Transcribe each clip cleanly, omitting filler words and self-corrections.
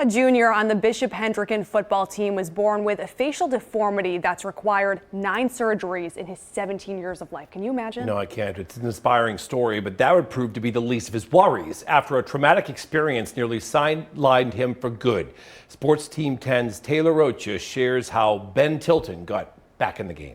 A junior on the Bishop Hendricken football team was born with a facial deformity that's required 9 surgeries in his 17 years of life. Can you imagine? No, I can't. It's an inspiring story, but that would prove to be the least of his worries after a traumatic experience nearly sidelined him for good. Sports Team 10's Taylor Rocha shares how Ben Tilton got back in the game.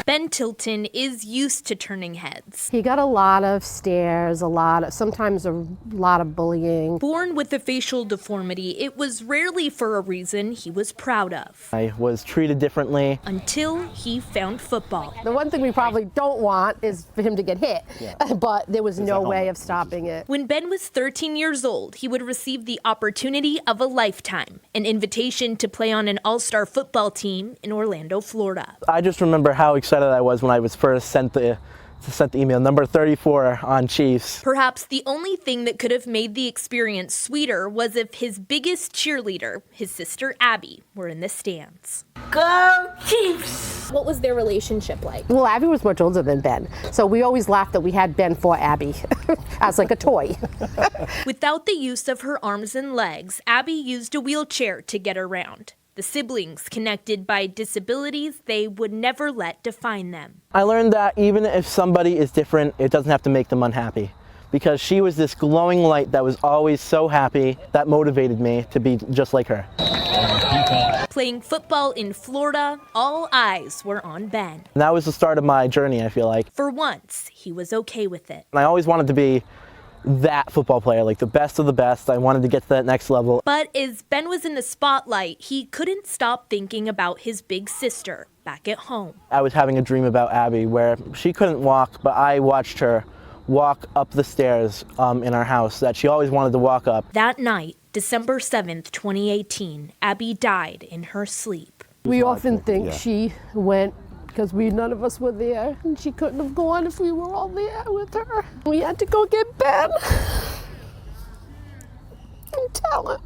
Ben Tilton is used to turning heads. He got a lot of stares, sometimes a lot of bullying. Born with a facial deformity, it was rarely for a reason he was proud of. I was treated differently. Until he found football. The one thing we probably don't want is for him to get hit, but there was no way of stopping it. When Ben was 13 years old, he would receive the opportunity of a lifetime, an invitation to play on an all-star football team in Orlando, Florida. I just remember how excited I was when I was first sent the email, number 34 on Chiefs. Perhaps the only thing that could have made the experience sweeter was if his biggest cheerleader, his sister Abby, were in the stands. Go Chiefs! What was their relationship like? Well, Abby was much older than Ben, so we always laughed that we had Ben for Abby as like a toy. Without the use of her arms and legs, Abby used a wheelchair to get around. The siblings, connected by disabilities they would never let define them. I learned that even if somebody is different, it doesn't have to make them unhappy. Because she was this glowing light that was always so happy, that motivated me to be just like her. Playing football in Florida, all eyes were on Ben. And that was the start of my journey, I feel like. For once, he was okay with it. And I always wanted to be that football player, like the best of the best. I wanted to get to that next level. But as Ben was in the spotlight, he couldn't stop thinking about his big sister back at home. I was having a dream about Abby where she couldn't walk, but I watched her walk up the stairs in our house that she always wanted to walk up. That night, December 7th, 2018, Abby died in her sleep. We often think she went because none of us were there, and she couldn't have gone if we were all there with her. We had to go get Ben and tell him.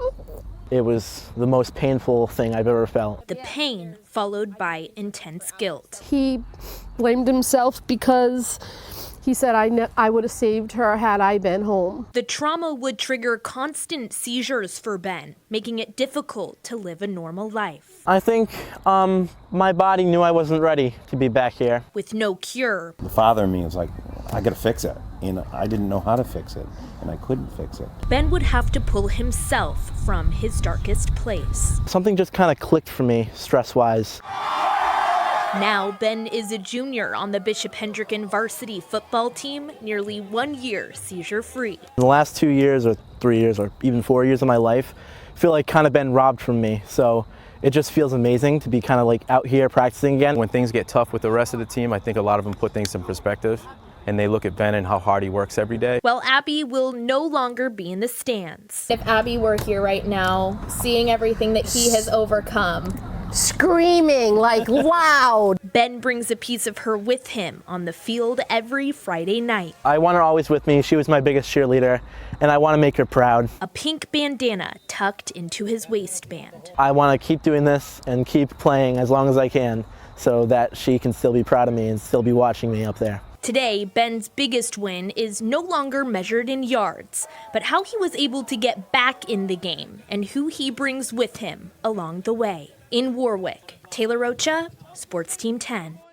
It was the most painful thing I've ever felt. The pain followed by intense guilt. He blamed himself because he said, I would have saved her had I been home. The trauma would trigger constant seizures for Ben, making it difficult to live a normal life. I think my body knew I wasn't ready to be back here. With no cure. The father in me was like, I gotta fix it. And I didn't know how to fix it, and I couldn't fix it. Ben would have to pull himself from his darkest place. Something just kind of clicked for me, stress-wise. Now, Ben is a junior on the Bishop Hendricken varsity football team, nearly 1 year seizure-free. In the last 2 years, or 3 years, or even 4 years of my life, I feel like kind of been robbed from me. So it just feels amazing to be kind of like out here practicing again. When things get tough with the rest of the team, I think a lot of them put things in perspective, and they look at Ben and how hard he works every day. Well, Abby will no longer be in the stands. If Abby were here right now, seeing everything that he has overcome, screaming like loud. Ben brings a piece of her with him on the field every Friday night. I want her always with me. She was my biggest cheerleader, and I want to make her proud. A pink bandana tucked into his waistband. I want to keep doing this and keep playing as long as I can so that she can still be proud of me and still be watching me up there. Today, Ben's biggest win is no longer measured in yards, but how he was able to get back in the game and who he brings with him along the way. In Warwick, Taylor Rocha, Sports Team 10.